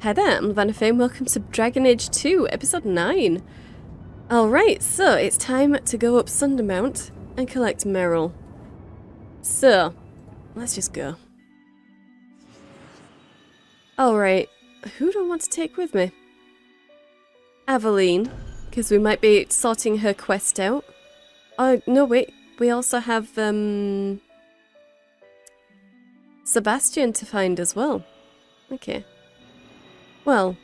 Hi there, I'm Vanafame. Welcome to Dragon Age 2, Episode 9. Alright, so it's time to go up Sundermount and collect Merrill. So, let's just go. Alright, who do I want to take with me? Aveline, because we might be sorting her quest out. Oh, no wait, we also have Sebastian to find as well. Okay. Well,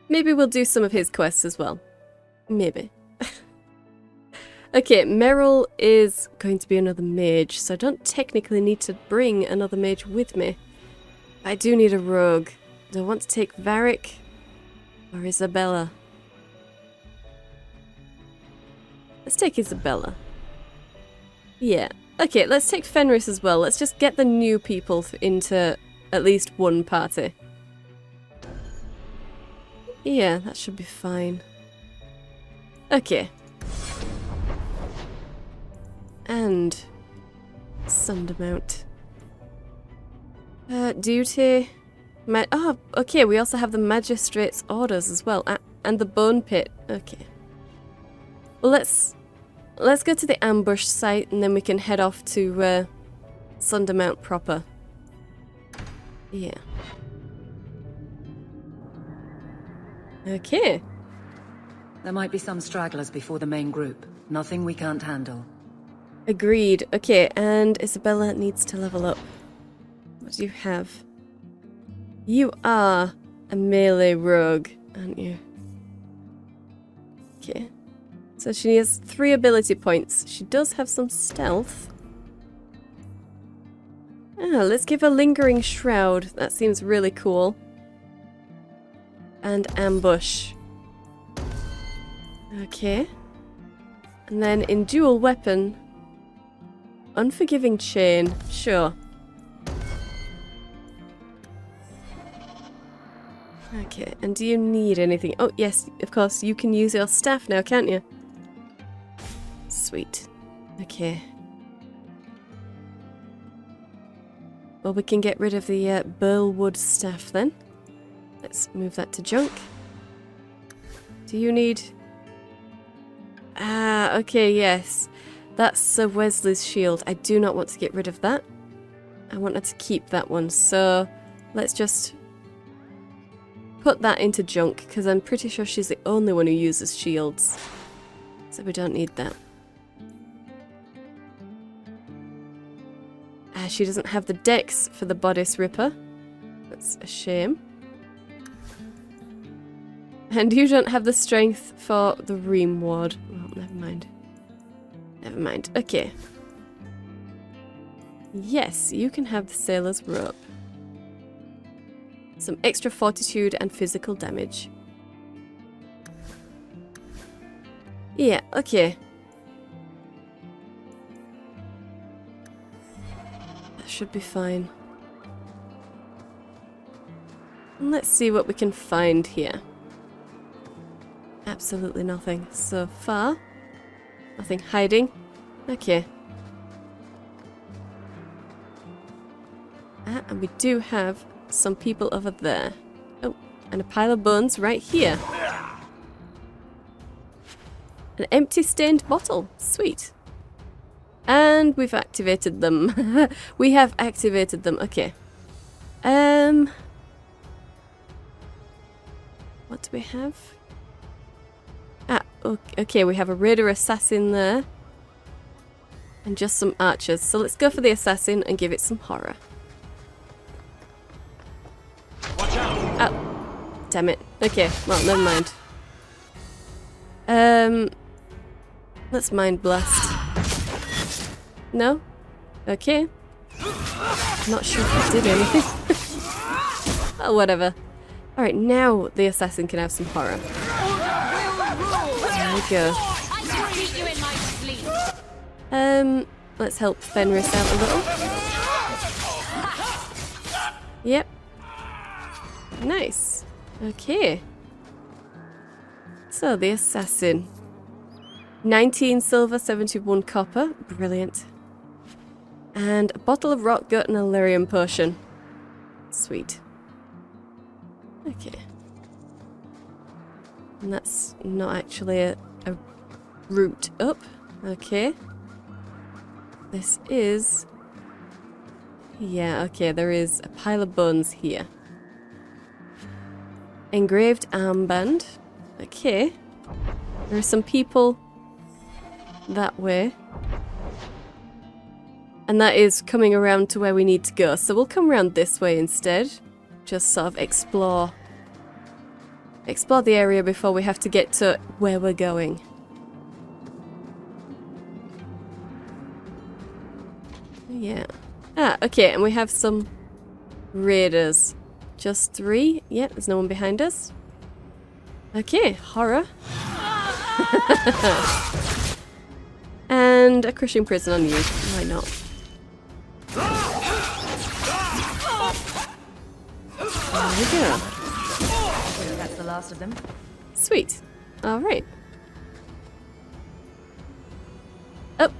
maybe we'll do some of his quests as well. Maybe. Okay, Merrill is going to be another mage, so I don't technically need to bring another mage with me. I do need a rogue. Do I want to take Varric or Isabella? Let's take Isabella. Yeah. Okay, let's take Fenris as well. Let's just get the new people into at least one party. Yeah, that should be fine. Okay. And Sundermount. Duty. Oh, okay, we also have the Magistrate's Orders as well. And the Bone Pit. Okay. Well, let's go to the ambush site and then we can head off to Sundermount proper. Yeah. Okay. There might be some stragglers before the main group. Nothing we can't handle. Agreed. Okay, and Isabella needs to level up. What do you have? You are a melee rogue, aren't you? Okay. So she has 3 ability points. She does have some stealth. Ah, let's give her Lingering Shroud. That seems really cool. And Ambush. Okay. And then in dual weapon, Unforgiving Chain. Sure. Okay, and do you need anything? Oh, yes, of course, you can use your staff now, can't you? Sweet. Okay. Well, we can get rid of the Burlwood staff then. Let's move that to junk. Do you need... Ah, okay, yes. That's Sir Wesley's shield. I do not want to get rid of that. I want her to keep that one, so let's just put that into junk, because I'm pretty sure she's the only one who uses shields. So we don't need that. She doesn't have the dex for the Bodice Ripper. That's a shame. And you don't have the strength for the Ream Ward. Well, never mind. Never mind. Okay. Yes, you can have the Sailor's Rope. Some extra fortitude and physical damage. Yeah, okay. Should be fine. And let's see what we can find here. Absolutely nothing so far. Nothing hiding. Okay. And we do have some people over there. Oh, and a pile of bones right here. An empty stained bottle. Sweet. And we've activated them. We have activated them. Okay. What do we have? Ah, okay, we have a raider assassin there. And just some archers. So let's go for the assassin and give it some horror. Watch out! Oh, damn it. Okay, well, never mind. Let's Mind Blast. No? Okay. Not sure if it did anything. Oh, whatever. Alright, now the assassin can have some horror. There we go. Let's help Fenris out a little. Yep. Nice. Okay. So, the assassin. 19 silver, 71 copper. Brilliant. And a bottle of rock gut and a lyrium potion. Sweet. Okay. And that's not actually a route up. Okay. This is... Yeah, okay, there is a pile of bones here. Engraved armband. Okay. There are some people that way. And that is coming around to where we need to go. So we'll come around this way instead. Just sort of explore the area before we have to get to where we're going. Yeah. Ah, okay, and we have some raiders. Just 3. Yeah, there's no one behind us. Okay, horror. And a crushing prison on you. Why not? There we go. That's the last of them. Sweet. Alright. Oh.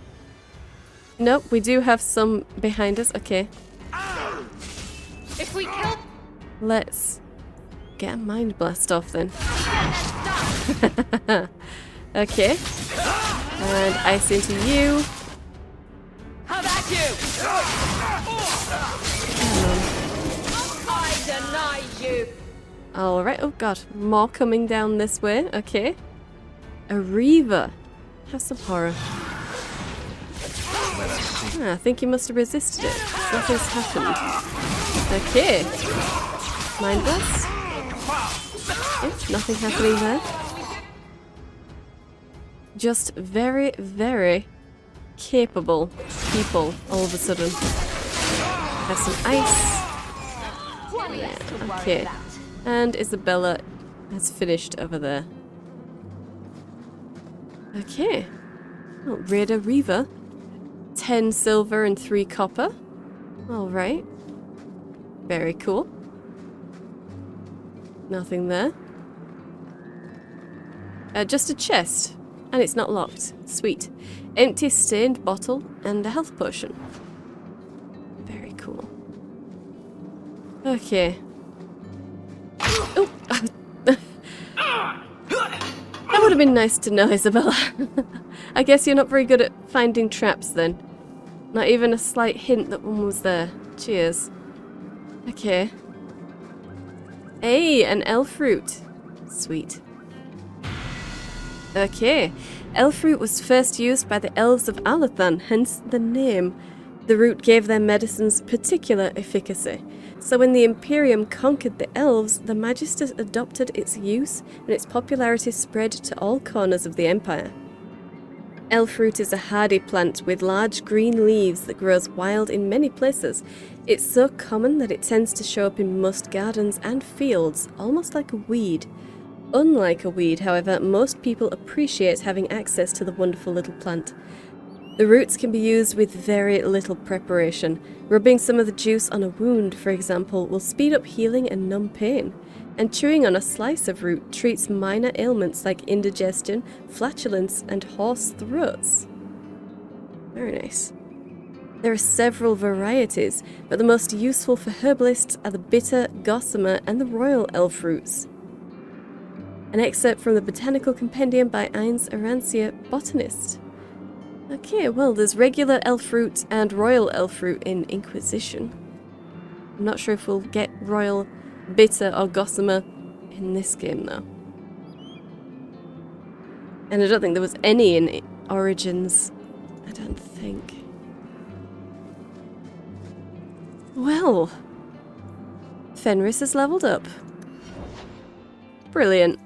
Nope, we do have some behind us. Okay. If we kill... Let's get a mind blast off then. Okay. And ice into you. How about you? I deny you. Alright, oh god. More coming down this way. Okay. A reaver. Have some horror. Ah, I think you must have resisted it. Nothing's happened. Okay. Mind blast. Yep, nothing happening there. Just very, very capable people all of a sudden. Have some ice. Yeah, okay. And Isabella has finished over there. Okay. Oh, Raider Reaver. 10 silver and 3 copper. Alright. Very cool. Nothing there. Just a chest. And it's not locked. Sweet. Empty stained bottle and a health potion. Very cool. Okay. Oh! That would have been nice to know, Isabella. I guess you're not very good at finding traps then. Not even a slight hint that one was there. Cheers. Okay. Hey, an elf root. Sweet. Okay. Elf root was first used by the elves of Alathan, hence the name. The root gave their medicines particular efficacy. So when the Imperium conquered the elves, the Magisters adopted its use and its popularity spread to all corners of the Empire. Elf root is a hardy plant with large green leaves that grows wild in many places. It's so common that it tends to show up in most gardens and fields, almost like a weed. Unlike a weed, however, most people appreciate having access to the wonderful little plant. The roots can be used with very little preparation. Rubbing some of the juice on a wound, for example, will speed up healing and numb pain. And chewing on a slice of root treats minor ailments like indigestion, flatulence, and hoarse throats. Very nice. There are several varieties, but the most useful for herbalists are the bitter, gossamer, and the royal elf roots. An excerpt from the Botanical Compendium by Ines Arancia, botanist. Okay, well, there's regular elf root and royal elf root in Inquisition. I'm not sure if we'll get royal, bitter, or gossamer in this game, though. And I don't think there was any in Origins. I don't think. Well, Fenris has leveled up. Brilliant.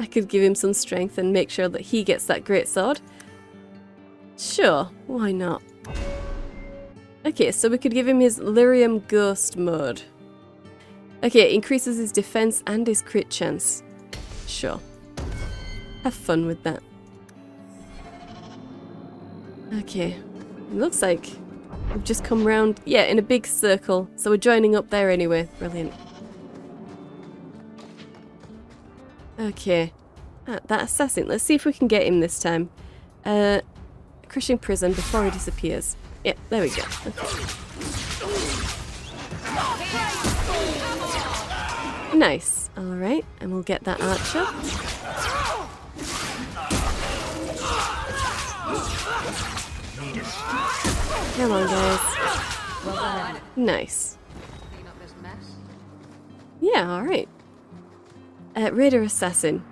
I could give him some strength and make sure that he gets that great sword. Sure, why not? Okay, so we could give him his Lyrium Ghost mode. Okay, it increases his defense and his crit chance. Sure. Have fun with that. Okay, it looks like we've just come round, yeah, in a big circle, so we're joining up there anyway. Brilliant. Okay. Ah, that assassin. Let's see if we can get him this time. Crushing prison before he disappears. Yeah, there we go. Okay. Nice. Alright, and we'll get that archer. Come on, guys. Nice. Yeah, alright. Raider Assassin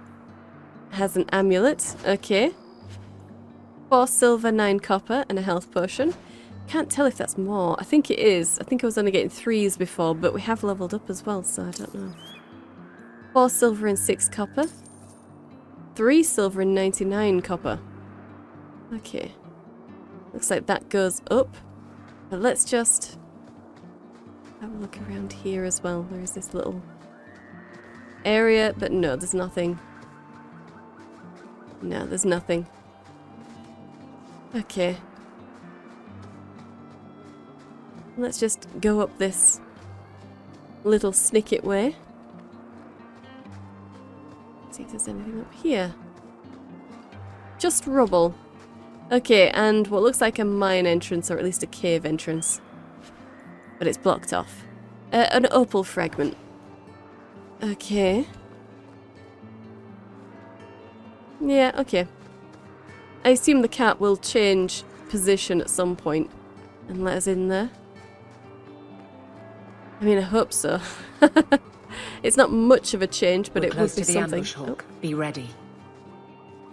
has an amulet. Okay. 4 silver, 9 copper, and a health potion. Can't tell if that's more. I think it is. I think I was only getting 3s before, but we have leveled up as well, so I don't know. 4 silver and 6 copper. 3 silver and 99 copper. Okay. Looks like that goes up. But let's just have a look around here as well. There is this little area, but no, there's nothing. No, there's nothing. Okay. Let's just go up this little snicket way. See if there's anything up here. Just rubble. Okay, and what looks like a mine entrance, or at least a cave entrance. But it's blocked off. An opal fragment. Okay. Yeah, okay. I assume the cat will change position at some point and let us in there. I mean, I hope so. It's not much of a change, but We're it would close be to the something. ambush, Hawke. Be ready.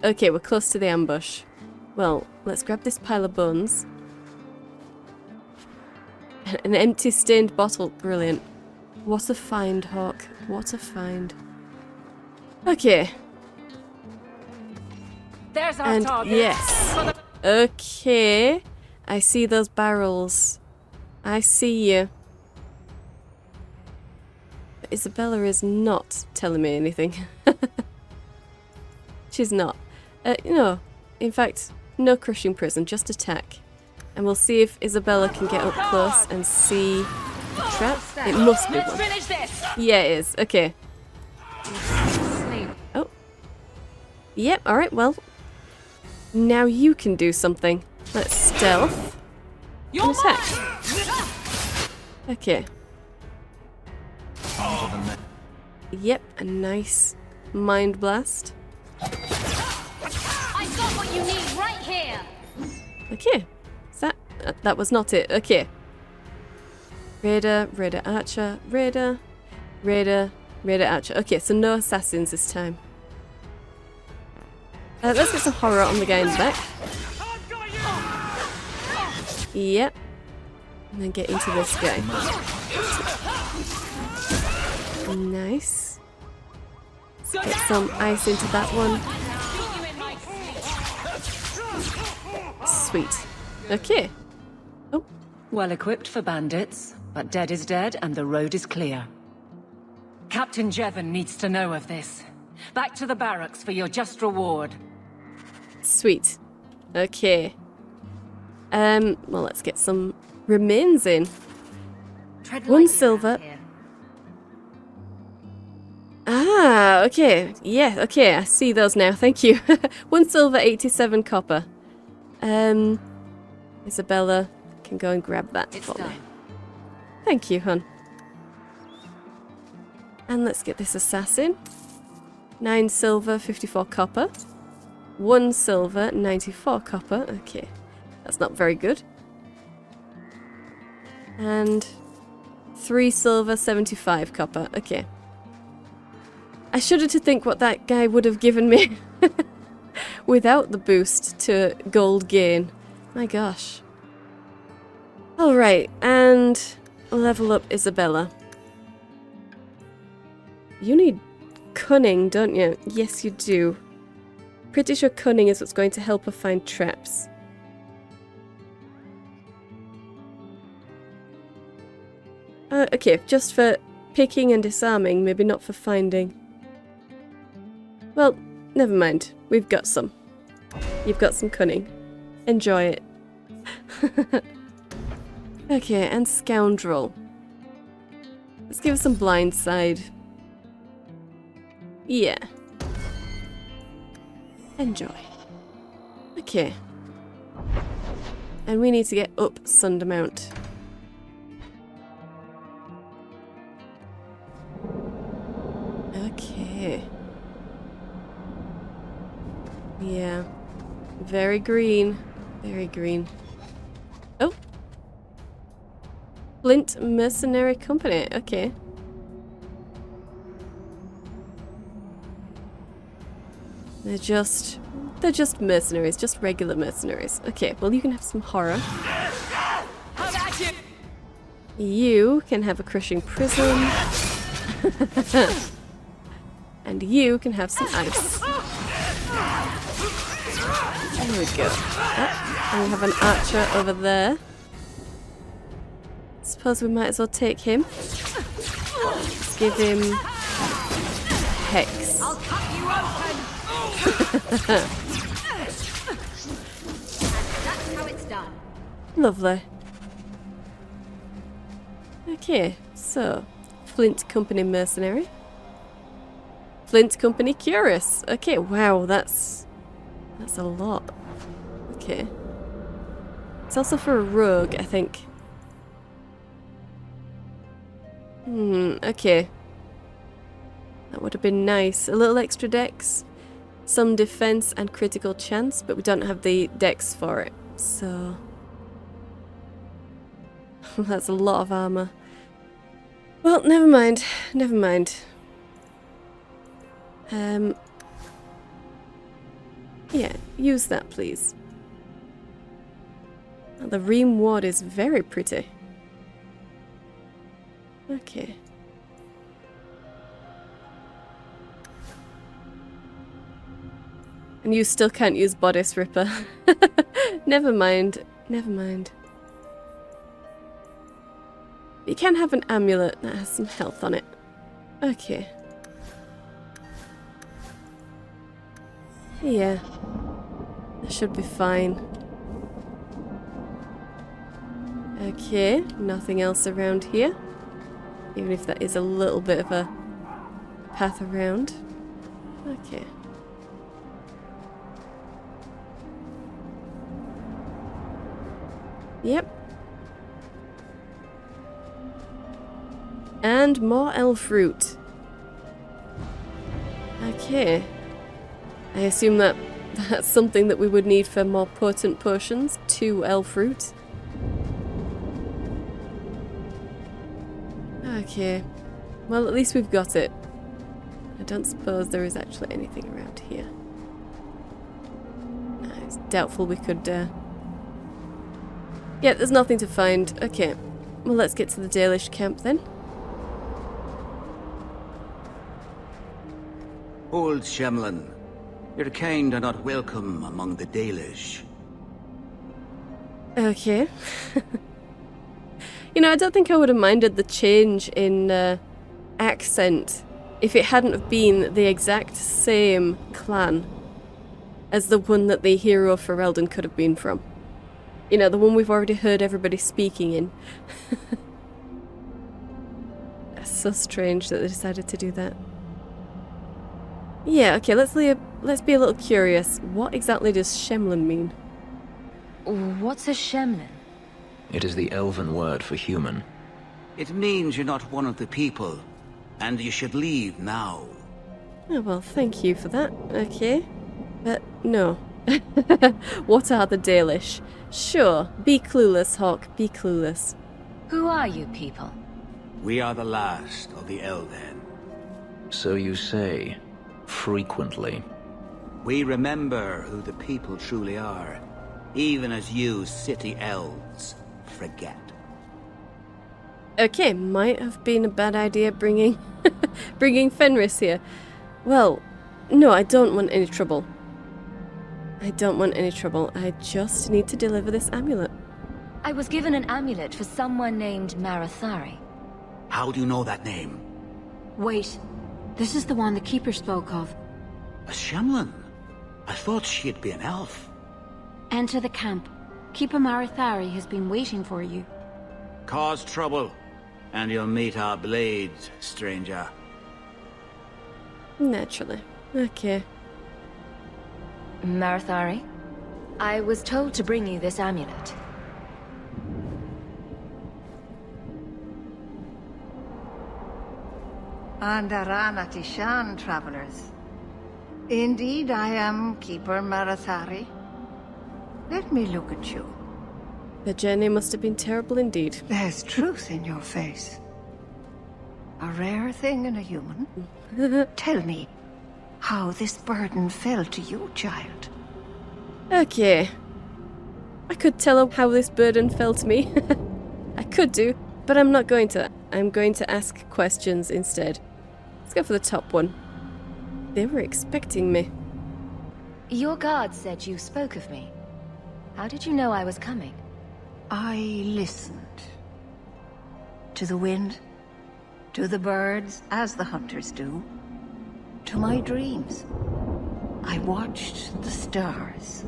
Okay, we're close to the ambush. Well, let's grab this pile of bones. An empty stained bottle. Brilliant. What a find, Hawke. What a find. Okay. There's our And target. yes. Okay. I see those barrels. I see you. But Isabella is not telling me anything. She's not. No. In fact, no crushing prison, just attack. And we'll see if Isabella can get up close and see the trap. It must be Let's one. finish this. Yeah, it is. Okay. Sleep. Oh. Yep, alright, well. Now you can do something. Let's stealth and attack. Okay. Yep, a nice mind blast. I got what you need right here. Okay. Is that... that was not it. Okay. Raider, Raider Archer, Raider, Raider, Raider Archer. Okay, so no assassins this time. Let's get some horror on the guy in the back. Yep. And then get into this guy. Nice. Get some ice into that one. Sweet. Okay. Oh, Well equipped for bandits, but dead is dead and the road is clear. Captain Jevon needs to know of this. Back to the barracks for your just reward. sweet. Okay. Well, let's get some remains in. Tread 1 lightly silver. around here. Ah, okay. Yeah, okay, I see those now. Thank you. 1 silver, 87 copper. Isabella can go and grab that It's for done. me. Thank you, hon. And let's get this assassin. 9 silver, 54 copper. 1 silver, 94 copper. Okay, that's not very good. And 3 silver, 75 copper. Okay. I shudder to think what that guy would have given me without the boost to gold gain. My gosh. Alright, and level up Isabella. You need cunning, don't you? Yes, you do. Pretty sure cunning is what's going to help her find traps. Okay, just for picking and disarming, maybe not for finding. Well, never mind. We've got some. You've got some cunning. Enjoy it. Okay, and scoundrel. Let's give her some blindside. Yeah. Enjoy. Okay. And we need to get up Sundermount. Very green. Very green. Oh. Flint Mercenary Company. Okay. They're just mercenaries, just regular mercenaries. Okay, well you can have some horror. You can have a crushing prism. And you can have some ice. There we go. And we have an archer over there. Suppose we might as well take him. Let's give him Hex. I'll cut you open. That's how it's done. Lovely. Okay, so Flint Company Mercenary. Flint Company Curious. Okay, wow, that's a lot. Okay. It's also for a rogue, I think. Okay. That would have been nice. A little extra dex, some defense and critical chance, but we don't have the dex for it, so that's a lot of armor. Well, never mind. Never mind. Yeah, use that, please. Oh, the Ream Ward is very pretty. Okay. And you still can't use Bodice Ripper. Never mind. Never mind. You can have an amulet that has some health on it. Okay. Yeah. That should be fine. Okay, nothing else around here. Even if that is a little bit of a path around. Okay. Yep. And more elf root. Okay. I assume that that's something that we would need for more potent potions. 2 elf root. Okay. Well, at least we've got it. I don't suppose there is actually anything around here. No, it's doubtful we could... Yeah, there's nothing to find. Okay. Well, let's get to the Dalish camp then. Old Shemlin, your kind are not welcome among the Dalish. Okay. You know, I don't think I would have minded the change in accent if it hadn't have been the exact same clan as the one that the hero of Ferelden could have been from. You know, the one we've already heard everybody speaking in. That's so strange that they decided to do that. Yeah, okay, let's be a little curious. What exactly does Shemlin mean? What's a Shemlin? It is the elven word for human. It means you're not one of the people, and you should leave now. Oh, well, thank you for that. Okay. But, no. What are the Dalish? Sure, be clueless, Hawke, be clueless. Who are you people? We are the last of the Elden. So you say, frequently. We remember who the people truly are, even as you city elves forget. Okay, might have been a bad idea bringing Fenris here. Well, no, I don't want any trouble. I don't want any trouble. I just need to deliver this amulet. I was given an amulet for someone named Marathari. How do you know that name? Wait, this is the one the Keeper spoke of. A Shemlin? I thought she'd be an elf. Enter the camp. Keeper Marathari has been waiting for you. Cause trouble, and you'll meet our blades, stranger. Naturally. Okay. Marathari? I was told to bring you this amulet. Andarana Tishan, travelers. Indeed, I am Keeper Marathari. Let me look at you. The journey must have been terrible indeed. There's truth in your face. A rare thing in a human. Tell me how this burden fell to you, child. Okay. I could tell her how this burden fell to me. I could do, but I'm not going to. I'm going to ask questions instead. Let's go for the top one. They were expecting me. Your guard said you spoke of me. How did you know I was coming? I listened. To the wind, to the birds, as the hunters do, to my dreams. I watched the stars.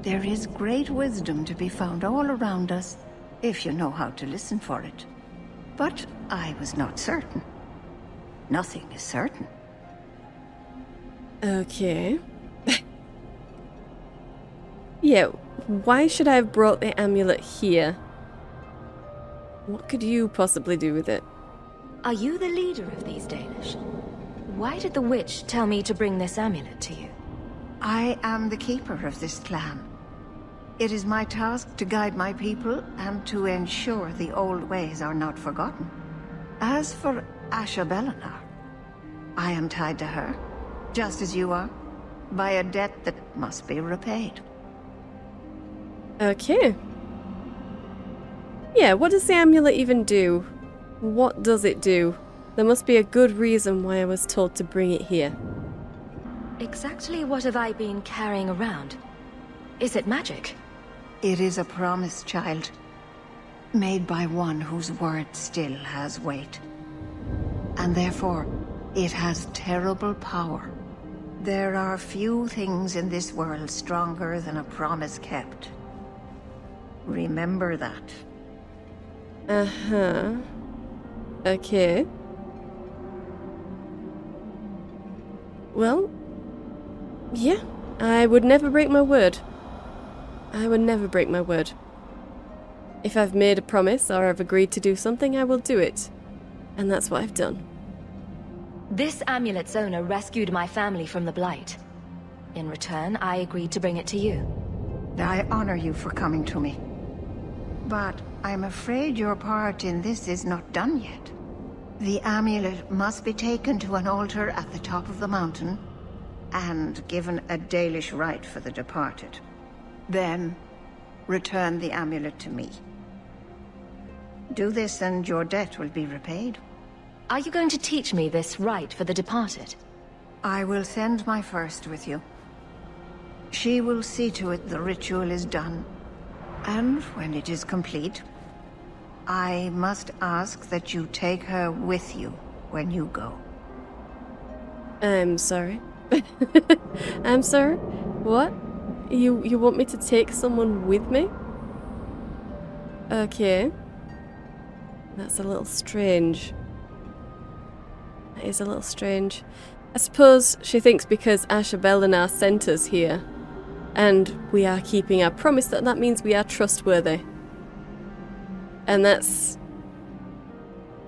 There is great wisdom to be found all around us, if you know how to listen for it. But I was not certain. Nothing is certain. Okay. Yeah, why should I have brought the amulet here? What could you possibly do with it? Are you the leader of these Danish? Why did the witch tell me to bring this amulet to you? I am the keeper of this clan. It is my task to guide my people and to ensure the old ways are not forgotten. As for Asha Bellinar, I am tied to her, just as you are, by a debt that must be repaid. Okay. Yeah, what does the amulet even do? What does it do? There must be a good reason why I was told to bring it here. Exactly what have I been carrying around? Is it magic? It is a promise, child, made by one whose word still has weight. And therefore, it has terrible power. There are few things in this world stronger than a promise kept. Remember that. Uh-huh. Okay. Well, yeah, I would never break my word. I would never break my word. If I've made a promise or I've agreed to do something, I will do it. And that's what I've done. This amulet's owner rescued my family from the Blight. In return, I agreed to bring it to you. I honor you for coming to me. But I'm afraid your part in this is not done yet. The amulet must be taken to an altar at the top of the mountain and given a Dalish rite for the departed. Then, return the amulet to me. Do this and your debt will be repaid. Are you going to teach me this rite for the departed? I will send my first with you. She will see to it the ritual is done. And when it is complete, I must ask that you take her with you when you go. I'm sorry. I'm sorry? What? You want me to take someone with me? Okay. That's a little strange. That is a little strange. I suppose she thinks because Asha Bellinar sent us here, and we are keeping our promise, that means we are trustworthy. And that is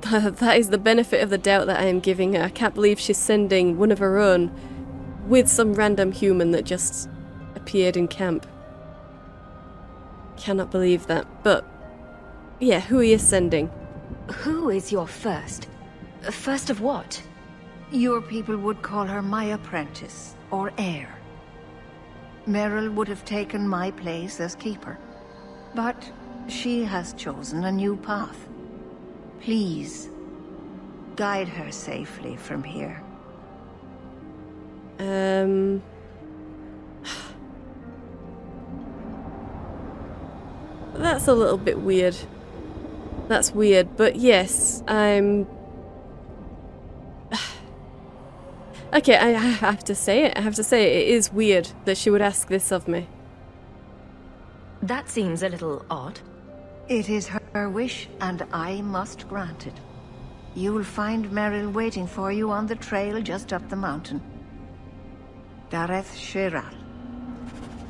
the benefit of the doubt that I am giving her. I can't believe she's sending one of her own with some random human that just appeared in camp. Cannot believe that. But, yeah, who are you sending? Who is your first? First of what? Your people would call her my apprentice, or heir. Meryl would have taken my place as keeper. But she has chosen a new path. Please, guide her safely from here. That's a little bit weird. That's weird, but yes, I'm... Okay, I have to say it. I have to say it is weird that she would ask this of me. That seems a little odd. It is her wish, and I must grant it. You will find Meryl waiting for you on the trail just up the mountain. Dareth Shiral.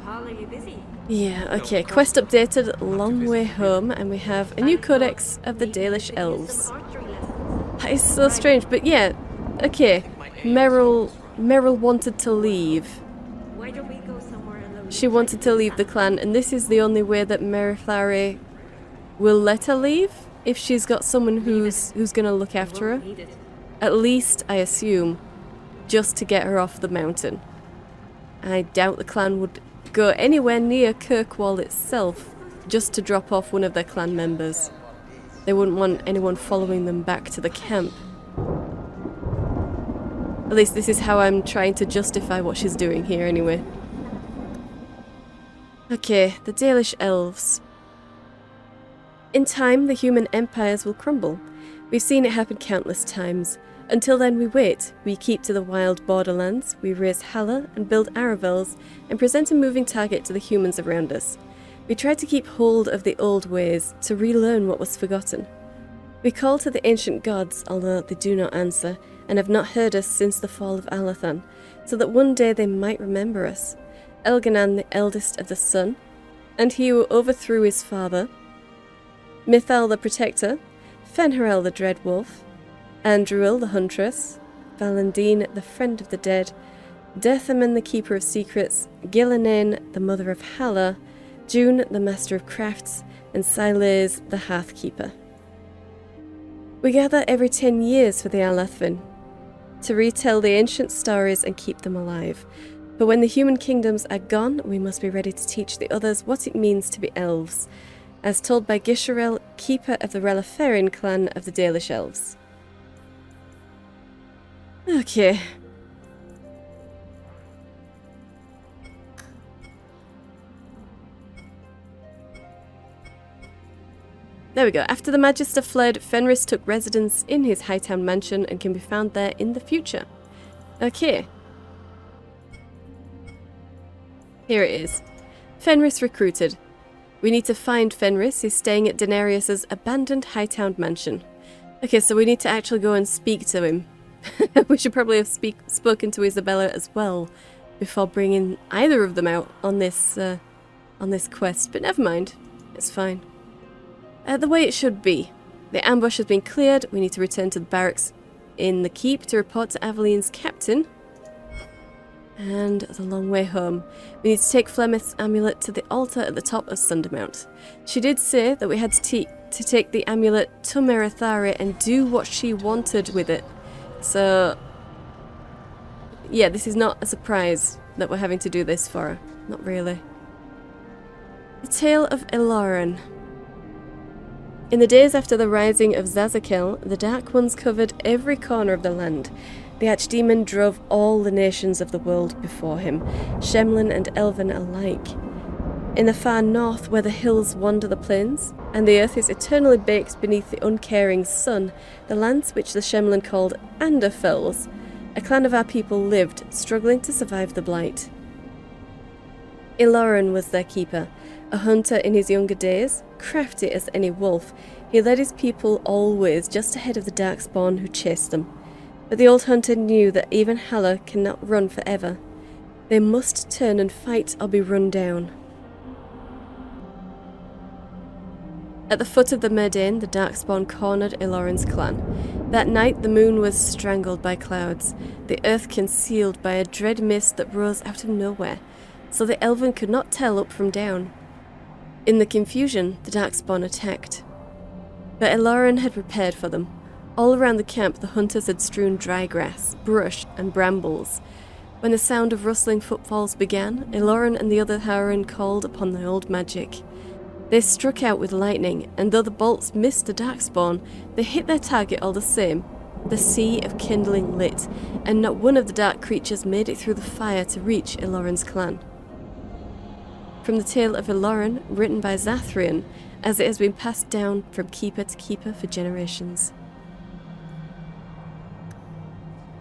Paul, are you busy? Yeah, okay. Quest updated, long way home, and we have a new codex of the Dalish elves. That is so strange, but yeah, okay. Meryl wanted to leave. Why don't we go somewhere in the she wanted to leave the clan, and this is the only way that Merithari will let her leave if she's got someone who's going to look after her. At least, I assume, just to get her off the mountain. I doubt the clan would go anywhere near Kirkwall itself just to drop off one of their clan members. They wouldn't want anyone following them back to the camp. At least this is how I'm trying to justify what she's doing here anyway. Okay, the Dalish elves. In time, the human empires will crumble. We've seen it happen countless times. Until then, we wait. We keep to the wild borderlands, we raise Halla and build Aravels, and present a moving target to the humans around us. We try to keep hold of the old ways, to relearn what was forgotten. We call to the ancient gods, although they do not answer, and have not heard us since the fall of Alathan, so that one day they might remember us. Elganan, the eldest of the sun, and he who overthrew his father, Mithal the protector, Fenharel the dread wolf, Andruil the huntress, Valandine the friend of the dead, Derthaman the keeper of secrets, Gillanane the mother of Halla, June the master of crafts, and Silaise the hearthkeeper. We gather every 10 years for the Alathvin, to retell the ancient stories and keep them alive. But when the human kingdoms are gone, we must be ready to teach the others what it means to be elves, as told by Gisharel, keeper of the Relafarian clan of the Dalish elves. Okay. There we go. After the Magister fled, Fenris took residence in his Hightown mansion and can be found there in the future. Okay. Here it is. Fenris recruited. We need to find Fenris. He's staying at Daenerys's abandoned Hightown mansion. Okay, so we need to actually go and speak to him. We should probably have spoken to Isabella as well before bringing either of them out on this quest. But never mind. It's fine. The way it should be. The ambush has been cleared. We need to return to the barracks in the keep to report to Aveline's captain. And the long way home. We need to take Flemeth's amulet to the altar at the top of Sundermount. She did say that we had to take the amulet to Merithari and do what she wanted with it. So, yeah, this is not a surprise that we're having to do this for her. Not really. The Tale of Eloran. In the days after the rising of Zazakel, the Dark Ones covered every corner of the land. The Archdemon drove all the nations of the world before him, Shemlin and Elven alike. In the far north, where the hills wander the plains, and the earth is eternally baked beneath the uncaring sun, the lands which the Shemlin called Anderfells, a clan of our people lived, struggling to survive the blight. Eloran was their keeper, a hunter in his younger days, crafty as any wolf. He led his people always just ahead of the Darkspawn who chased them. But the old hunter knew that even Halla cannot run forever. They must turn and fight or be run down. At the foot of the Myrdain, the Darkspawn cornered Eloran's clan. That night the moon was strangled by clouds, the earth concealed by a dread mist that rose out of nowhere, so the Elven could not tell up from down. In the confusion, the Darkspawn attacked. But Eloran had prepared for them. All around the camp the hunters had strewn dry grass, brush and brambles. When the sound of rustling footfalls began, Eloran and the other Hauran called upon the old magic. They struck out with lightning, and though the bolts missed the Darkspawn, they hit their target all the same. The sea of kindling lit, and not one of the dark creatures made it through the fire to reach Eloran's clan. From the Tale of Eloran, written by Zathrian, as it has been passed down from keeper to keeper for generations.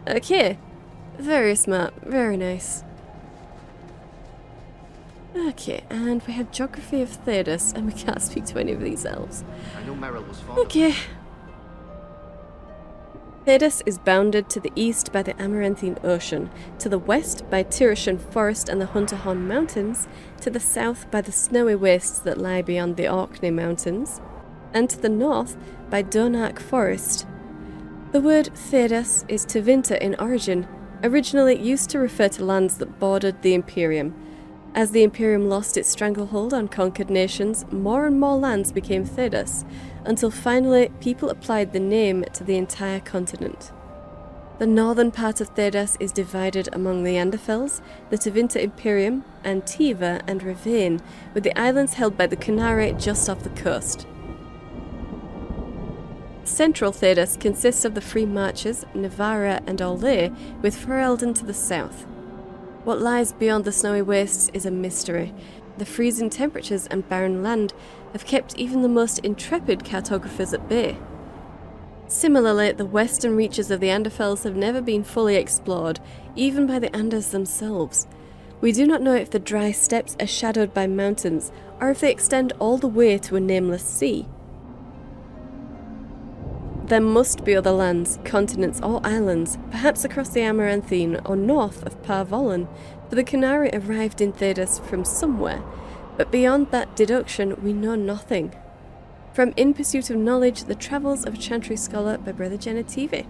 Okay, very smart, very nice. Okay, and we have Geography of Thedas, and we can't speak to any of these elves. I know Merrill was fond Okay. Thedas is bounded to the east by the Amaranthine Ocean, to the west by Tirashan Forest and the Hunterhorn Mountains, to the south by the snowy wastes that lie beyond the Orkney Mountains, and to the north by Donark Forest. The word Thedas is Tevinter in origin. Originally it used to refer to lands that bordered the Imperium, As the Imperium lost its stranglehold on conquered nations, more and more lands became Thedas, until finally people applied the name to the entire continent. The northern part of Thedas is divided among the Anderfels, the Tevinter Imperium, Antiva and Ravane, with the islands held by the Qunari just off the coast. Central Thedas consists of the Free Marches, Nevarra and Orlais, with Ferelden to the south. What lies beyond the snowy wastes is a mystery. The freezing temperatures and barren land have kept even the most intrepid cartographers at bay. Similarly, the western reaches of the Anderfels have never been fully explored, even by the Anders themselves. We do not know if the dry steppes are shadowed by mountains, or if they extend all the way to a nameless sea. There must be other lands, continents or islands, perhaps across the Amaranthine or north of Parvolan, for the Qunari arrived in Thedas from somewhere, but beyond that deduction we know nothing. From In Pursuit of Knowledge, The Travels of a Chantry Scholar by Brother Genetivi.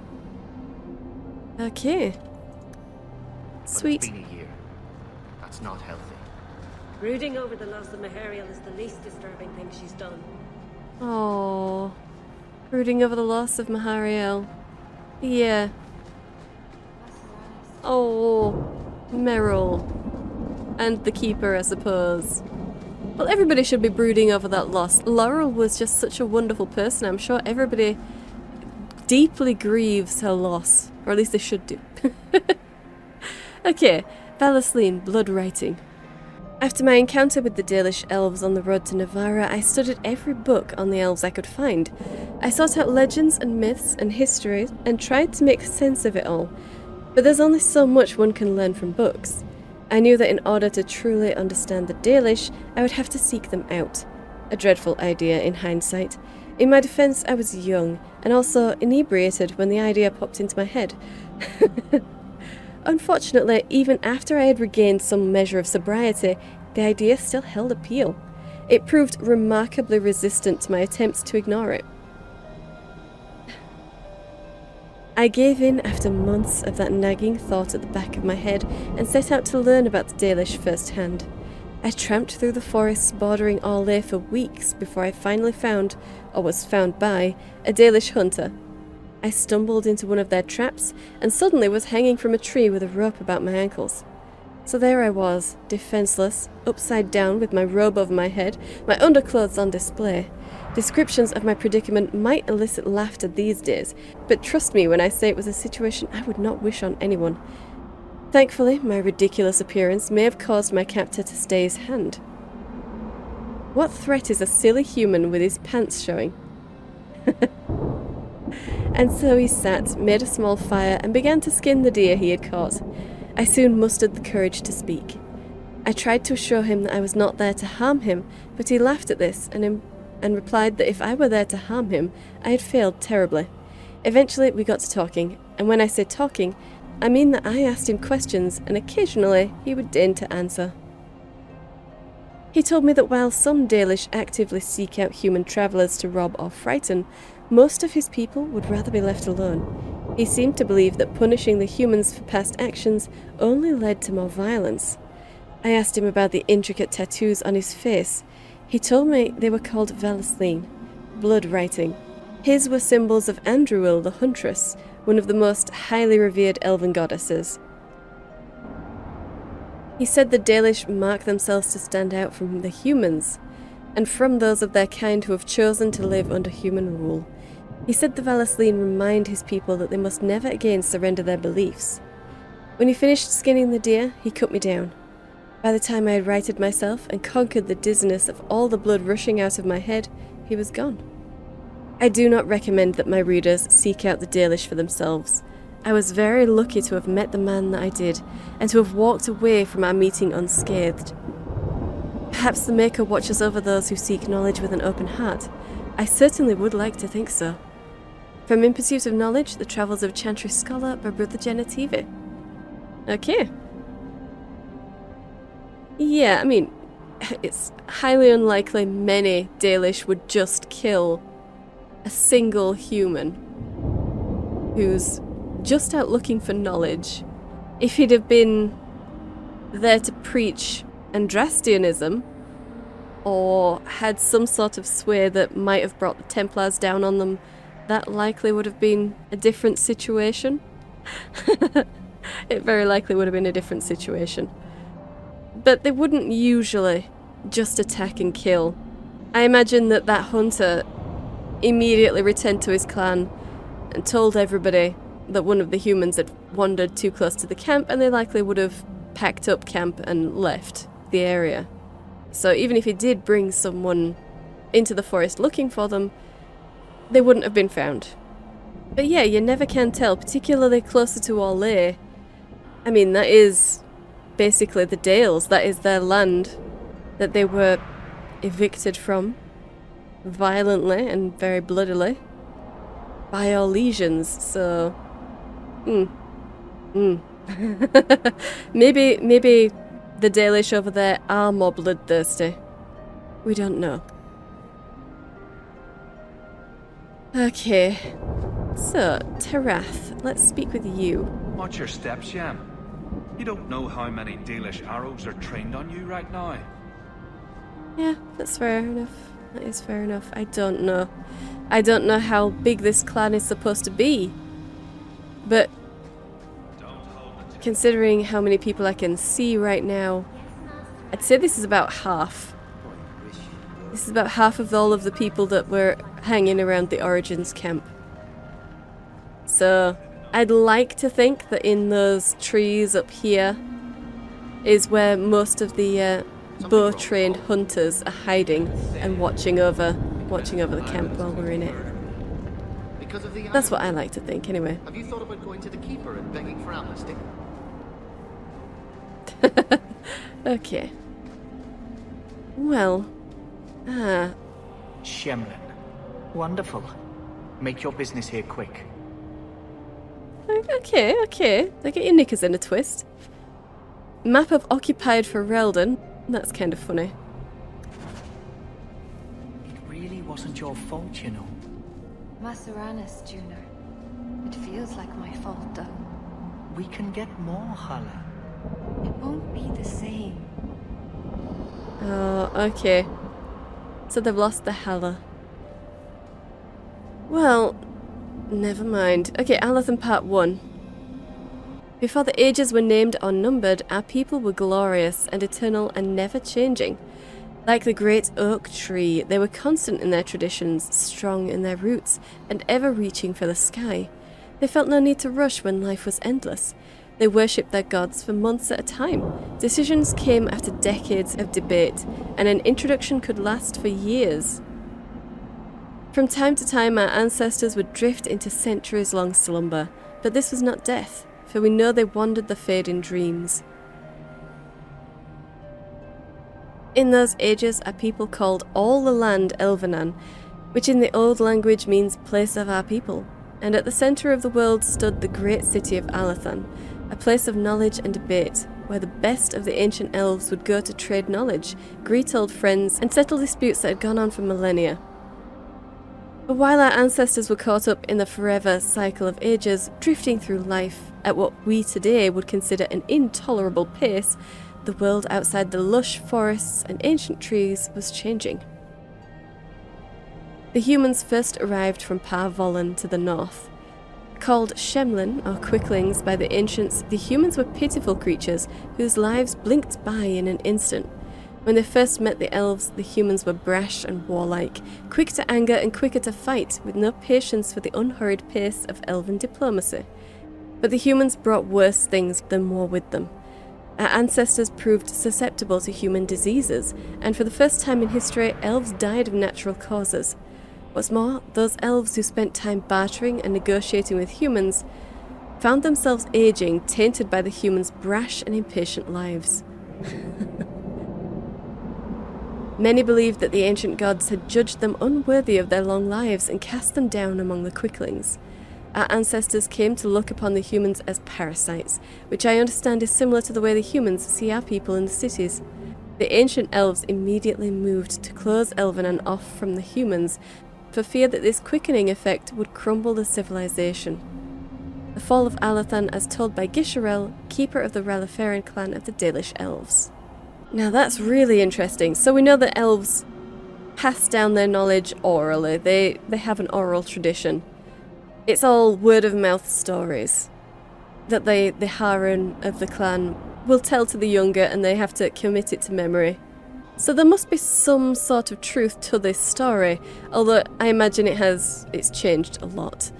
Okay. Sweet. But it's been a year. That's not healthy. Brooding over the loss of Mahariel is the least disturbing thing she's done. Oh, brooding over the loss of Mahariel. Yeah. Oh, Meryl. And the Keeper, I suppose. Well, everybody should be brooding over that loss. Laurel was just such a wonderful person. I'm sure everybody deeply grieves her loss. Or at least they should do. Okay, Valasleen, Blood Writing. After my encounter with the Dalish elves on the road to Nevarra, I studied every book on the elves I could find. I sought out legends and myths and histories and tried to make sense of it all. But there's only so much one can learn from books. I knew that in order to truly understand the Dalish, I would have to seek them out. A dreadful idea in hindsight. In my defense, I was young, and also inebriated when the idea popped into my head. Unfortunately, even after I had regained some measure of sobriety, the idea still held appeal. It proved remarkably resistant to my attempts to ignore it. I gave in after months of that nagging thought at the back of my head and set out to learn about the Dalish firsthand. I tramped through the forests bordering Orlais for weeks before I finally found, or was found by, a Dalish hunter. I stumbled into one of their traps and suddenly was hanging from a tree with a rope about my ankles. So there I was, defenseless, upside down with my robe over my head, my underclothes on display. Descriptions of my predicament might elicit laughter these days, but trust me when I say it was a situation I would not wish on anyone. Thankfully, my ridiculous appearance may have caused my captor to stay his hand. What threat is a silly human with his pants showing? And so he sat, made a small fire, and began to skin the deer he had caught. I soon mustered the courage to speak. I tried to assure him that I was not there to harm him, but he laughed at this and replied that if I were there to harm him, I had failed terribly. Eventually we got to talking, and when I say talking, I mean that I asked him questions and occasionally he would deign to answer. He told me that while some Dalish actively seek out human travellers to rob or frighten, most of his people would rather be left alone. He seemed to believe that punishing the humans for past actions only led to more violence. I asked him about the intricate tattoos on his face. He told me they were called Valasleen, blood writing. His were symbols of Andruil the Huntress, one of the most highly revered elven goddesses. He said the Dalish mark themselves to stand out from the humans, and from those of their kind who have chosen to live under human rule. He said the Valasleen remind his people that they must never again surrender their beliefs. When he finished skinning the deer, he cut me down. By the time I had righted myself and conquered the dizziness of all the blood rushing out of my head, he was gone. I do not recommend that my readers seek out the Dalish for themselves. I was very lucky to have met the man that I did, and to have walked away from our meeting unscathed. Perhaps the Maker watches over those who seek knowledge with an open heart. I certainly would like to think so. From In Pursuit of Knowledge, The Travels of a Chantry Scholar by Brother Genetivi. Okay. Yeah, I mean, it's highly unlikely many Dalish would just kill a single human who's just out looking for knowledge. If he'd have been there to preach Andrastianism, or had some sort of sway that might have brought the Templars down on them, that likely would have been a different situation. It very likely would have been a different situation. But they wouldn't usually just attack and kill. I imagine that that hunter immediately returned to his clan and told everybody that one of the humans had wandered too close to the camp, and they likely would have packed up camp and left the area. So even if he did bring someone into the forest looking for them, they wouldn't have been found. But yeah, you never can tell, particularly closer to Orlais. I mean, that is basically the Dales. That is their land that they were evicted from violently and very bloodily by our legions. So, maybe the Dalish over there are more bloodthirsty. We don't know. Okay, so Terath, let's speak with you. Watch your steps, Yam. You don't know how many Dalish arrows are trained on you right now. Yeah, that's fair enough. That is fair enough. I don't know. I don't know how big this clan is supposed to be. But considering how many people I can see right now, I'd say this is about half. This is about half of all of the people that were hanging around the Origins camp. So I'd like to think that in those trees up here is where most of the bow-trained hunters are hiding and watching over the camp while we're in it. That's what I like to think, anyway. Have you thought about going to the keeper and begging for amnesty? Okay. Well, Shemlin. Wonderful. Make your business here quick. Okay. They get your knickers in a twist. Map of occupied Ferelden. That's kind of funny. It really wasn't your fault, you know. Maseranis, Juno. It feels like my fault, though. We can get more, Hala. It won't be the same. Oh, okay. So they've lost the Hala. Well, never mind. Okay, Alathan Part 1. Before the ages were named or numbered, our people were glorious and eternal and never changing. Like the great oak tree, they were constant in their traditions, strong in their roots, and ever reaching for the sky. They felt no need to rush when life was endless. They worshipped their gods for months at a time. Decisions came after decades of debate, and an introduction could last for years. From time to time, our ancestors would drift into centuries-long slumber, but this was not death, for we know they wandered the fade in dreams. In those ages, a people called all the land Elvenan, which in the old language means place of our people, and at the centre of the world stood the great city of Alathan, a place of knowledge and debate, where the best of the ancient elves would go to trade knowledge, greet old friends, and settle disputes that had gone on for millennia. But while our ancestors were caught up in the forever cycle of ages, drifting through life at what we today would consider an intolerable pace, the world outside the lush forests and ancient trees was changing. The humans first arrived from Par Vollen to the north. Called Shemlin, or Quicklings, by the ancients, the humans were pitiful creatures whose lives blinked by in an instant. When they first met the elves, the humans were brash and warlike, quick to anger and quicker to fight, with no patience for the unhurried pace of elven diplomacy. But the humans brought worse things than war with them. Our ancestors proved susceptible to human diseases, and for the first time in history, elves died of natural causes. What's more, those elves who spent time bartering and negotiating with humans found themselves aging, tainted by the humans' brash and impatient lives. Many believed that the ancient gods had judged them unworthy of their long lives and cast them down among the Quicklings. Our ancestors came to look upon the humans as parasites, which I understand is similar to the way the humans see our people in the cities. The ancient elves immediately moved to close Elvenan off from the humans, for fear that this quickening effect would crumble the civilization. The fall of Alathan as told by Gisharel, keeper of the Raliferan clan of the Dalish elves. Now that's really interesting. So we know that elves pass down their knowledge orally. They have an oral tradition. It's all word of mouth stories that the harem of the clan will tell to the younger, and they have to commit it to memory. So there must be some sort of truth to this story, although I imagine it's changed a lot.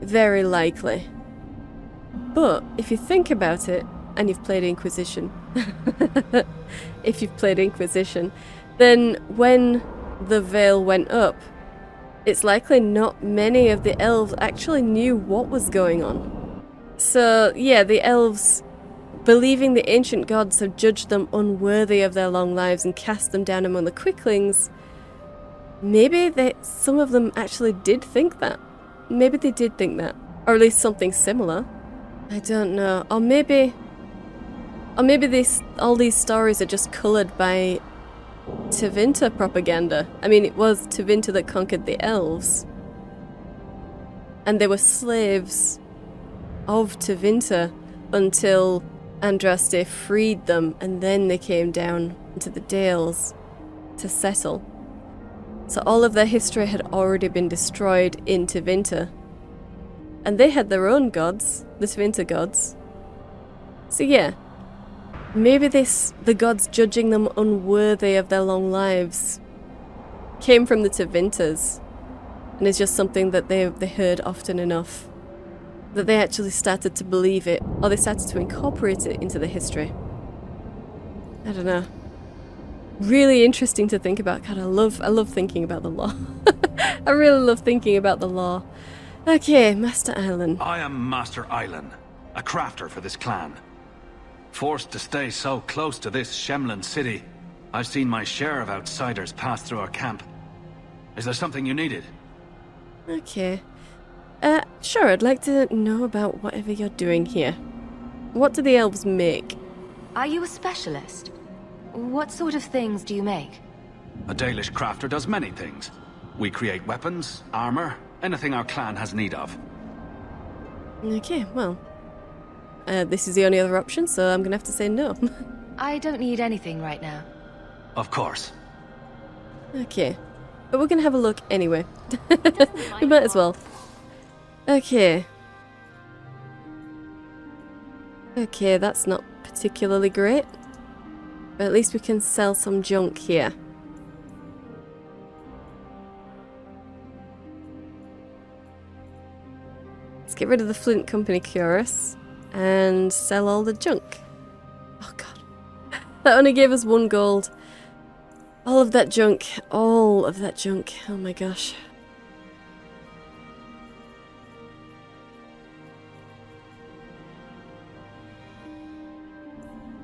Very likely. But if you think about it, and you've played Inquisition, if you've played Inquisition, then when the veil went up, it's likely not many of the elves actually knew what was going on. So yeah, the elves, believing the ancient gods have judged them unworthy of their long lives and cast them down among the quicklings, maybe some of them actually did think that. Maybe they did think that. Or at least something similar. I don't know. Or maybe all these stories are just coloured by Tevinter propaganda. I mean, it was Tevinter that conquered the elves. And they were slaves of Tevinter until Andraste freed them, and then they came down into the Dales to settle. So all of their history had already been destroyed in Tevinter. And they had their own gods, the Tevinter gods. So yeah, maybe the gods judging them unworthy of their long lives came from the Tevinters, and is just something that they heard often enough that they actually started to believe it, or they started to incorporate it into the history. I don't know. Really interesting to think about. God, I love thinking about the law. I really love thinking about the law. Okay, Master Island. I am Master Island, a crafter for this clan. Forced to stay so close to this Shemlin city, I've seen my share of outsiders pass through our camp. Is there something you needed? Okay. Sure, I'd like to know about whatever you're doing here. What do the elves make? Are you a specialist? What sort of things do you make? A Dalish crafter does many things. We create weapons, armor, anything our clan has need of. Okay, well, this is the only other option, so I'm gonna have to say no. I don't need anything right now. Of course. Okay, but we're gonna have a look anyway. We might as well. Okay. Okay, that's not particularly great. But at least we can sell some junk here. Let's get rid of the Flint Company Cuirass and sell all the junk. Oh god. That only gave us 1 gold. All of that junk. All of that junk. Oh my gosh.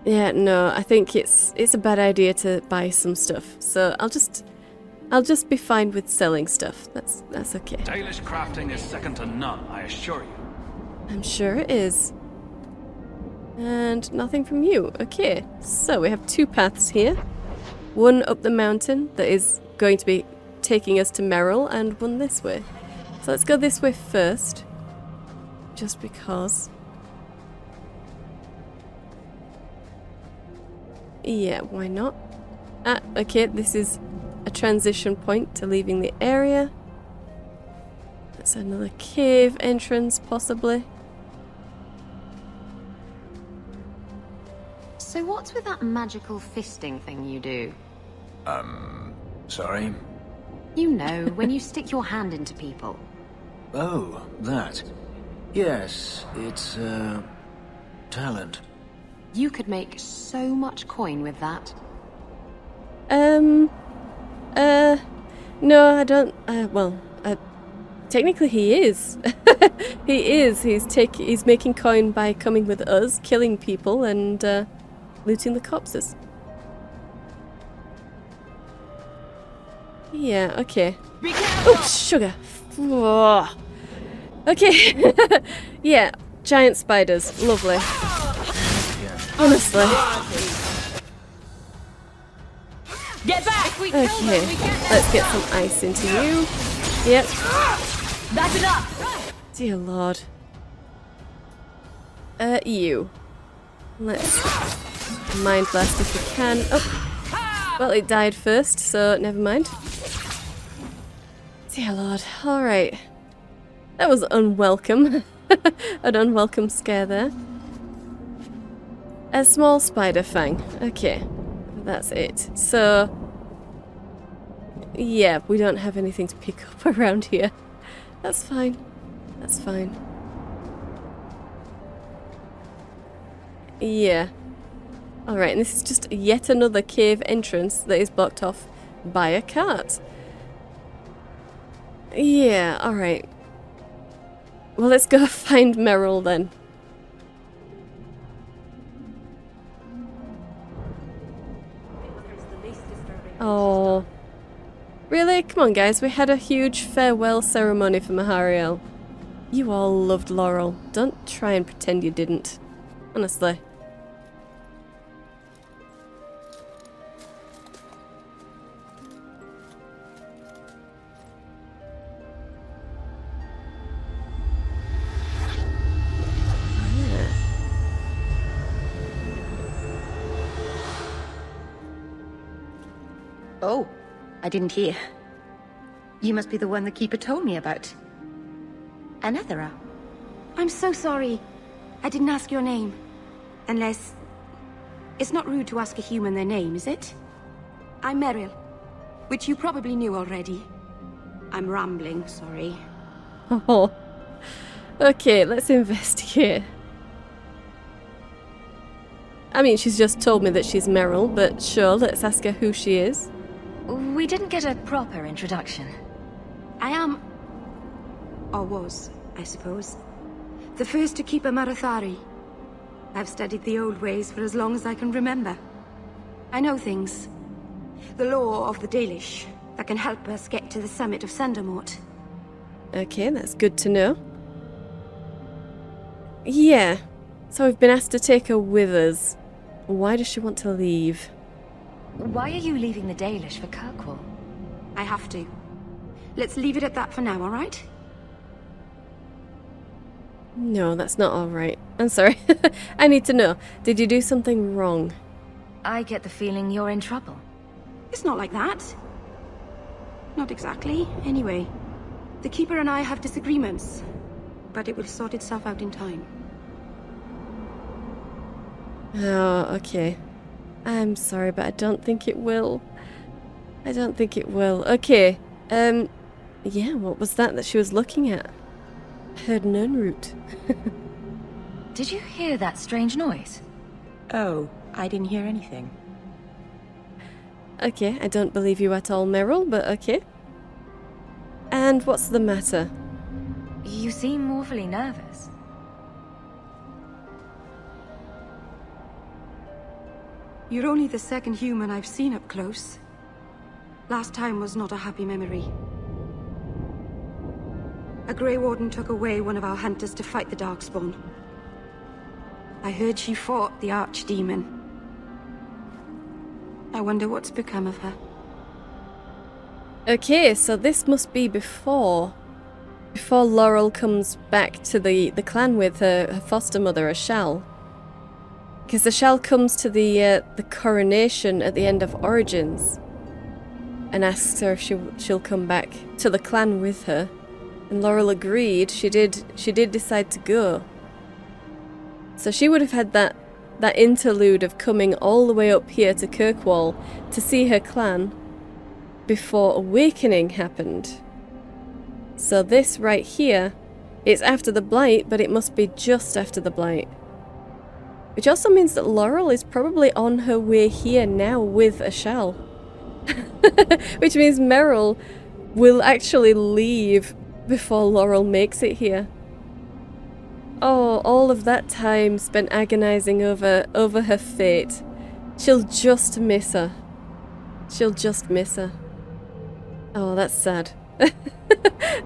Yeah, no, I think it's a bad idea to buy some stuff. So I'll just be fine with selling stuff. That's okay. Dalish crafting is second to none, I assure you. I'm sure it is. And nothing from you. Okay, so we have 2 paths here. One up the mountain that is going to be taking us to Merrill, and one this way. So let's go this way first. Just because. Yeah, why not? Ah, okay, this is a transition point to leaving the area. That's another cave entrance, possibly. So what's with that magical fisting thing you do? Sorry? You know, when you stick your hand into people. Oh, that. Yes, it's, talent. You could make so much coin with that. No, I don't, technically he is. He is. He's making coin by coming with us, killing people, and, looting the corpses. Yeah, okay. Oh, sugar. Oh. Okay. Yeah, giant spiders. Lovely. Honestly. Get back! Okay, let's get some ice into you. Yep. That's enough! Dear Lord. You. Let's Mind Blast if we can. Oh! Well, it died first, so never mind. Dear Lord. Alright. That was unwelcome. An unwelcome scare there. A small spider fang. Okay. That's it. So... yeah, we don't have anything to pick up around here. That's fine. That's fine. Yeah. Alright, and this is just yet another cave entrance that is blocked off by a cart. Yeah, alright. Well, let's go find Merrill then. Oh. Really? Come on, guys. We had a huge farewell ceremony for Mahariel. You all loved Laurel. Don't try and pretend you didn't. Honestly. Oh, I didn't hear. You must be the one the Keeper told me about. Anethera. I'm so sorry. I didn't ask your name. Unless... it's not rude to ask a human their name, is it? I'm Merrill, which you probably knew already. I'm rambling, sorry. Oh. Okay, let's investigate. I mean, she's just told me that she's Merrill, but sure, let's ask her who she is. We didn't get a proper introduction. I am... or was, I suppose. The first to keep a Marathari. I've studied the old ways for as long as I can remember. I know things. The law of the Dalish that can help us get to the summit of Sundermount. Okay, that's good to know. Yeah, so we've been asked to take her with us. Why does she want to leave? Why are you leaving the Dalish for Kirkwall? I have to. Let's leave it at that for now, alright? No, that's not alright. I'm sorry. I need to know. Did you do something wrong? I get the feeling you're in trouble. It's not like that. Not exactly, anyway. The Keeper and I have disagreements, but it will sort itself out in time. Oh, okay. I'm sorry, but I don't think it will. I don't think it will. Okay. Yeah, what was that she was looking at? I heard Nirnroot. Did you hear that strange noise? Oh, I didn't hear anything. Okay, I don't believe you at all, Merrill, but okay. And what's the matter? You seem awfully nervous. You're only the second human I've seen up close. Last time was not a happy memory. A Grey Warden took away one of our hunters to fight the Darkspawn. I heard she fought the Archdemon. I wonder what's become of her. Okay, so this must be before Laurel comes back to the clan with her foster mother, Ashal. Because Ashal comes to the coronation at the end of Origins and asks her if she'll come back to the clan with her. And Laurel agreed. She did decide to go. So she would have had that interlude of coming all the way up here to Kirkwall to see her clan before Awakening happened. So this right here, it's after the Blight, but it must be just after the Blight. Which also means that Laurel is probably on her way here now with Ashal. Which means Merrill will actually leave before Laurel makes it here. Oh, all of that time spent agonizing over her fate. She'll just miss her. She'll just miss her. Oh, that's sad.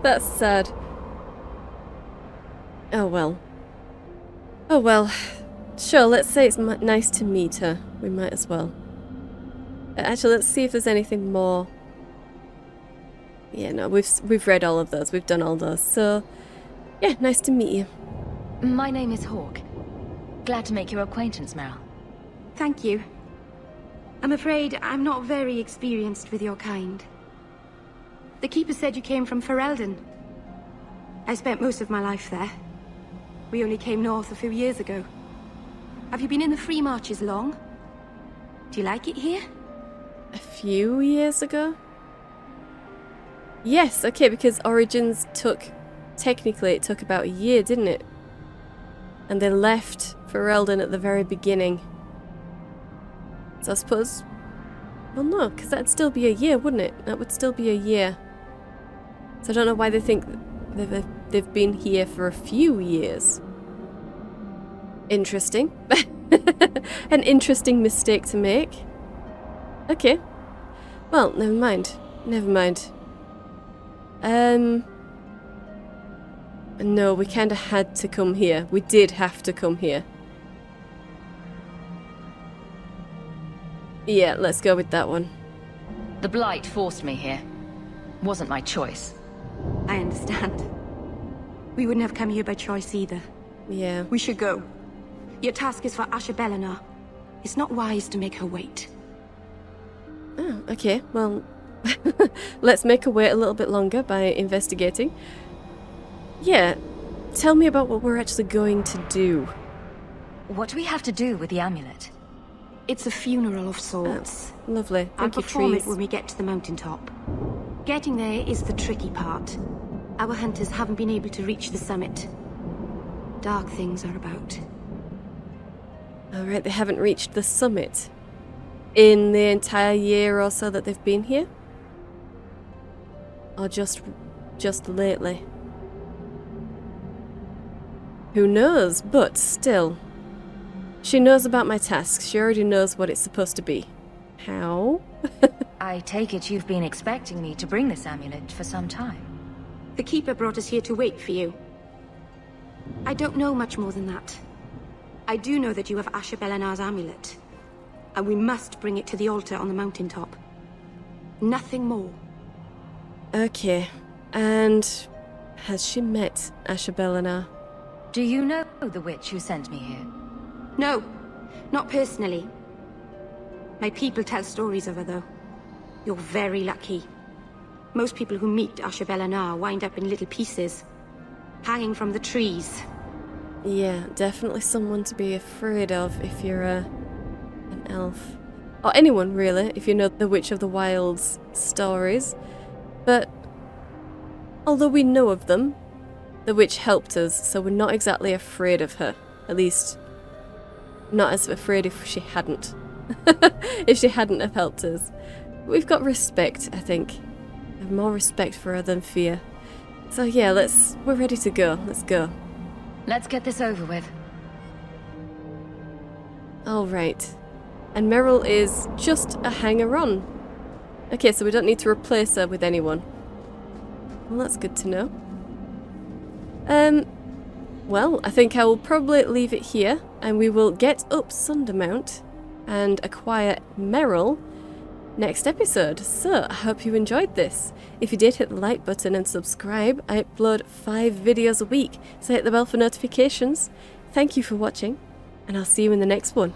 That's sad. Oh well. Oh well. Sure, let's say it's nice to meet her. We might as well. Actually, let's see if there's anything more. Yeah, no, we've read all of those. We've done all those. So, yeah, nice to meet you. My name is Hawke. Glad to make your acquaintance, Meryl. Thank you. I'm afraid I'm not very experienced with your kind. The Keeper said you came from Ferelden. I spent most of my life there. We only came north a few years ago. Have you been in the Free Marches long? Do you like it here? A few years ago? Yes, okay, because Origins technically it took about a year, didn't it? And they left Ferelden at the very beginning. So I suppose... Well, no, because that'd still be a year, wouldn't it? That would still be a year. So I don't know why they think they've been here for a few years. Interesting. An interesting mistake to make. Okay. Well, never mind. Never mind. No, we kinda had to come here. We did have to come here. Yeah, let's go with that one. The Blight forced me here. Wasn't my choice. I understand. We wouldn't have come here by choice either. Yeah. We should go. Your task is for Asher Bellinar. It's not wise to make her wait. Oh, okay. Well, let's make her wait a little bit longer by investigating. Yeah. Tell me about what we're actually going to do. What do we have to do with the amulet? It's a funeral of sorts. Oh, lovely. I'll Thank you, perform trees. it when we get to the mountaintop. Getting there is the tricky part. Our hunters haven't been able to reach the summit. Dark things are about. Alright, they haven't reached the summit in the entire year or so that they've been here? Or just lately? Who knows, but still. She knows about my tasks. She already knows what it's supposed to be. How? I take it you've been expecting me to bring this amulet for some time. The Keeper brought us here to wait for you. I don't know much more than that. I do know that you have Asher Bellinar's amulet. And we must bring it to the altar on the mountaintop. Nothing more. Okay. And has she met Asher Bellinar? Do you know the witch who sent me here? No, not personally. My people tell stories of her, though. You're very lucky. Most people who meet Asher Bellinar wind up in little pieces, hanging from the trees. Yeah, definitely someone to be afraid of if you're an elf. Or anyone, really, if you know the Witch of the Wild's stories. But, although we know of them, the witch helped us, so we're not exactly afraid of her. At least, not as afraid if she hadn't. If she hadn't have helped us. We've got respect, I think. We have more respect for her than fear. So yeah, we're ready to go. Let's go. Let's get this over with. Alright. And Meryl is just a hanger-on. Okay, so we don't need to replace her with anyone. Well, that's good to know. Well, I think I will probably leave it here, and we will get up Sundermount and acquire Meryl next episode. So, I hope you enjoyed this. If you did, hit the like button and subscribe. I upload 5 videos a week, so hit the bell for notifications. Thank you for watching, and I'll see you in the next one.